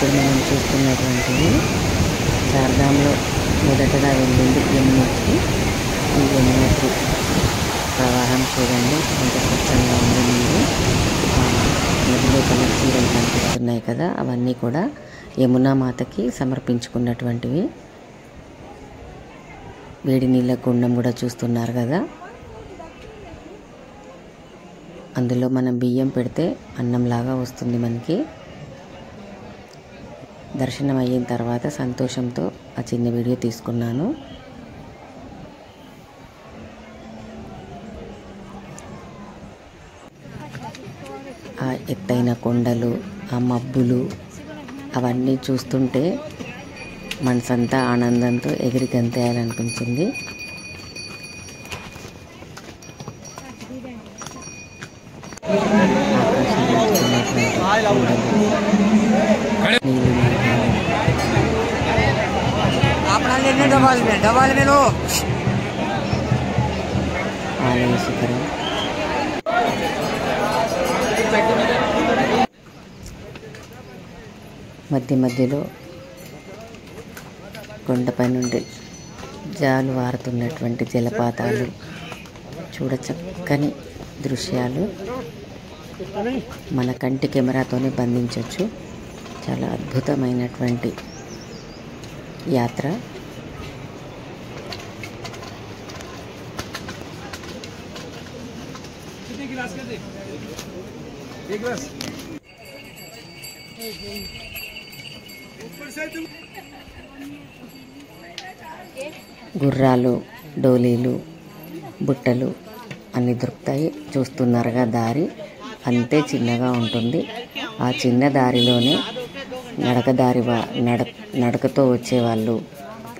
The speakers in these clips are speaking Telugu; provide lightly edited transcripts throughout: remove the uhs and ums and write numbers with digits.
ఇప్పుడు మనం చూస్తున్నటువంటిది చార్ధాంలో మొదటగా వెళ్ళింది యమునోత్రి. ఈ యమునోత్రి ప్రవాహం చూడండి ఎంత స్వచ్ఛంగా ఉందో నీరు. నదిలో కలర్ చీరలు కనిపిస్తున్నాయి కదా, అవన్నీ కూడా యమునా మాతకి సమర్పించుకున్నటువంటివి. వేడి నీళ్ళ గుండం కూడా చూస్తున్నారు కదా, అందులో మనం బియ్యం పెడితే అన్నంలాగా వస్తుంది మనకి. దర్శనం అయిన తర్వాత సంతోషంతో ఆ చిన్న వీడియో తీసుకున్నాను. ఆ ఎత్తైన కొండలు, ఆ మబ్బులు అవన్నీ చూస్తుంటే మనసంతా ఆనందంతో ఎగిరి గంతేయాలనిపించింది. ఆలయ శిఖరం, మధ్య మధ్యలో కొండపై నుండి జాలు వారుతున్నటువంటి జలపాతాలు, చూడచక్కని దృశ్యాలు మన కంటి కెమెరాతోనే బంధించవచ్చు. చాలా అద్భుతమైనటువంటి యాత్ర. గుర్రాలు, డోలీలు, బుట్టలు అన్నీ దొరుకుతాయి. చూస్తున్నారుగా దారి అంతే చిన్నగా ఉంటుంది. ఆ చిన్న దారిలోనే నడకతో వచ్చేవాళ్ళు,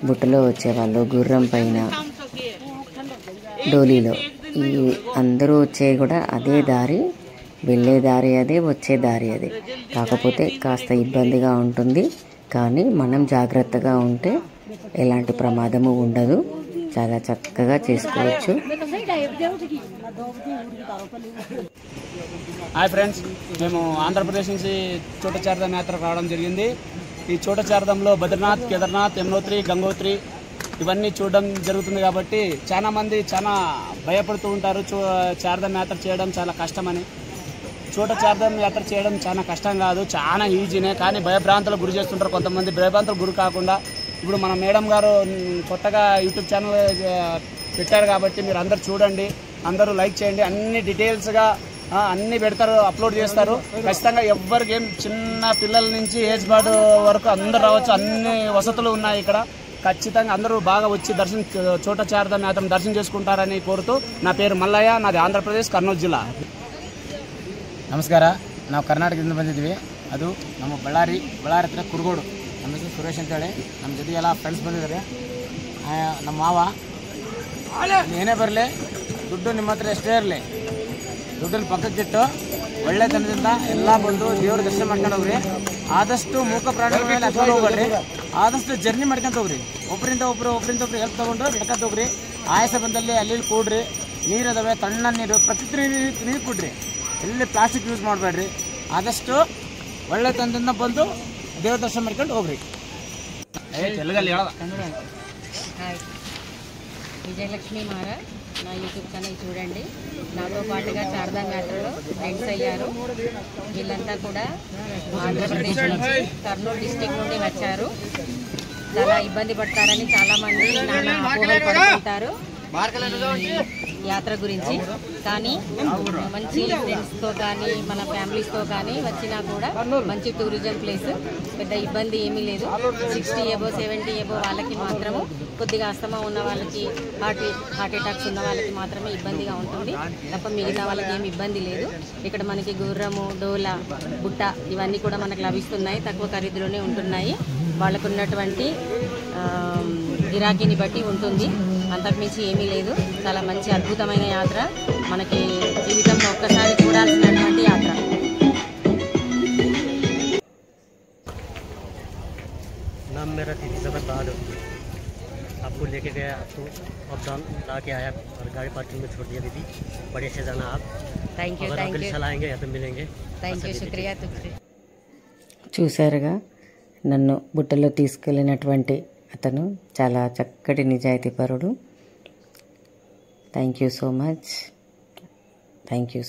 బుట్టలో వచ్చేవాళ్ళు, గుర్రం పైన, డోలీలో, ఈ అందరూ వచ్చే కూడా అదే దారి. వెళ్ళే దారి అదే, వచ్చే దారి అదే. కాకపోతే కాస్త ఇబ్బందిగా ఉంటుంది, కానీ మనం జాగ్రత్తగా ఉంటే ఎలాంటి ప్రమాదము ఉండదు. చాలా చక్కగా చేసుకోవచ్చు. హాయ్ ఫ్రెండ్స్, మేము ఆంధ్రప్రదేశ్ నుంచి చోట చార్ధామ్ యాత్రకు రావడం జరిగింది. ఈ చోట చార్ధాంలో బద్రీనాథ్, కేదార్నాథ్, యమునోత్రి, గంగోత్రి ఇవన్నీ చూడడం జరుగుతుంది. కాబట్టి చాలా మంది చాలా భయపడుతూ ఉంటారు చార్ధామ్ యాత్ర చేయడం చాలా కష్టమని. చోట చార్ధామ్ యాత్ర చేయడం చాలా కష్టం కాదు, చాలా ఈజీనే. కానీ భయభ్రాంతులకు గురి చేస్తుంటారు కొంతమంది. భయభ్రాంతులకు గురి కాకుండా ఇప్పుడు మన మేడం గారు కొత్తగా యూట్యూబ్ ఛానల్ పెట్టారు కాబట్టి మీరు అందరు చూడండి, అందరూ లైక్ చేయండి. అన్ని డీటెయిల్స్గా అన్నీ పెడతారు, అప్లోడ్ చేస్తారు. ఖచ్చితంగా ఎవ్వరికి ఏం, చిన్న పిల్లల నుంచి ఏజ్ బార్డ్ వరకు అందరు రావచ్చు. అన్ని వసతులు ఉన్నాయి ఇక్కడ. ఖచ్చితంగా అందరూ బాగా వచ్చి చోట చార్ధామ్ యాత్ర దర్శనం చేసుకుంటారని కోరుతూ, నా పేరు ಮಲ್ಲಯ್ಯ, ನಾది ಆಂಧ್ರಪ್ರದೇಶ ಕರ್ನೂಲ್ ಜಿಲ್ಲಾ. ನಮಸ್ಕಾರ, ನಾವು ಕರ್ನಾಟಕದಿಂದ ಬಂದಿದ್ವಿ. ಅದು ನಮ್ಮ ಬಳ್ಳಾರಿ ಹತ್ರ ಕುರುಗೋಡು. ನಮ್ಮ ಹೆಸರು ಸುರೇಶ್ ಅಂತೇಳಿ. ನಮ್ಮ ಜೊತೆಗೆ ಎಲ್ಲ ಫ್ರೆಂಡ್ಸ್ ಬಂದಿದ್ದಾರೆ. ನಮ್ಮ ಮಾವ, ಏನೇ ಬರಲಿ ದುಡ್ಡು ನಿಮ್ಮ ಹತ್ರ ಎಷ್ಟೇ ಇರಲಿ, ದುಡ್ಡನ್ನು ಪಕ್ಕಕ್ಕಿಟ್ಟು ಒಳ್ಳೆತನದಿಂದ ಎಲ್ಲ ಬಂದು ದೇವ್ರ ದರ್ಶನ ಮಾಡ್ಕೊಂಡು ಹೋಗ್ರಿ. ಆದಷ್ಟು ಮೂಕ ಪ್ರಾಣಿಗಳ ಮೇಲೆ ಹತ್ಕೊಂಡು ಹೋಗ್ಬೇಡ್ರಿ. ಆದಷ್ಟು ಜರ್ನಿ ಮಾಡ್ಕೊಂತ ಹೋಗ್ರಿ. ಒಬ್ಬರಿಂದ ಒಬ್ರು ಹೆಲ್ಪ್ ತೊಗೊಂಡು ನಡ್ಕೊಂತ ಹೋಗ್ರಿ. ಆಯಾಸ ಬಂದಲ್ಲಿ ಅಲ್ಲಿ ಕೂಡ್ರಿ. ನೀರು ಅದಾವೆ, ತಣ್ಣ ನೀರು, ಪ್ರಕೃತಿ ನೀರು ಕುಡ್ರಿ. ಎಲ್ಲಿ ಪ್ಲಾಸ್ಟಿಕ್ ಯೂಸ್ ಮಾಡಬೇಡ್ರಿ. ಆದಷ್ಟು ಒಳ್ಳೆತನದಿಂದ ಬಂದು ದೇವ್ರ ದರ್ಶನ ಮಾಡ್ಕೊಂಡು ಹೋಗ್ರಿ. హాయ్, విజయలక్ష్మి మహారాజ్. నా యూట్యూబ్ ఛానల్ చూడండి. నాతో పాటుగా చార్ధామ్ యాత్రలో ఫ్రెండ్స్ అయ్యారు. వీళ్ళంతా కూడా ఆంధ్రప్రదేశ్ నుంచి, కర్నూలు డిస్టిక్ నుండి వచ్చారు. చాలా ఇబ్బంది పడతారని చాలామంది నానా అపోహలు పడుతుంటారు యాత్ర గురించి. కానీ మంచి ఫ్రెండ్స్తో కానీ మన ఫ్యామిలీస్తో కానీ వచ్చినా కూడా మంచి టూరిజం ప్లేస్, పెద్ద ఇబ్బంది ఏమీ లేదు. 60 ఎబో 70 ఎబో వాళ్ళకి మాత్రము, కొద్దిగా అస్తమా ఉన్న వాళ్ళకి, హార్ట్ అటాక్స్ ఉన్న వాళ్ళకి మాత్రమే ఇబ్బందిగా ఉంటుంది తప్ప మిగతా వాళ్ళకి ఏమి ఇబ్బంది లేదు. ఇక్కడ మనకి గుర్రము, డోల, బుట్ట ఇవన్నీ కూడా మనకు లభిస్తున్నాయి. తక్కువ ఖరీదులోనే ఉంటున్నాయి. వాళ్ళకు ఉన్నటువంటి గిరాకీని బట్టి ఉంటుంది, అంతకుమించి ఏమీ లేదు. చాలా మంచి అద్భుతమైన యాత్ర, మనకి జీవితంలో ఒక్కసారి చూడాల్సినటువంటి యాత్ర. नाम मेरा जबर बहादुर। आपको लेके गया तो अप डाउन ला के आया और गाड़ी पार्किंग में छोड़ दिया। दीदी बड़े से जाना आप। థ్యాంక్ యూ, अगर థ్యాంక్ अगली యూ, साल आएंगे या तो मिलेंगे। థ్యాంక్ యూ, శుక్రియా. చూసారుగా నన్ను బుట్టలో తీసుకెళ్ళినటువంటి అతను చాలా చక్కటి నిజాయితీపరుడు. Thank you so much. Thank you.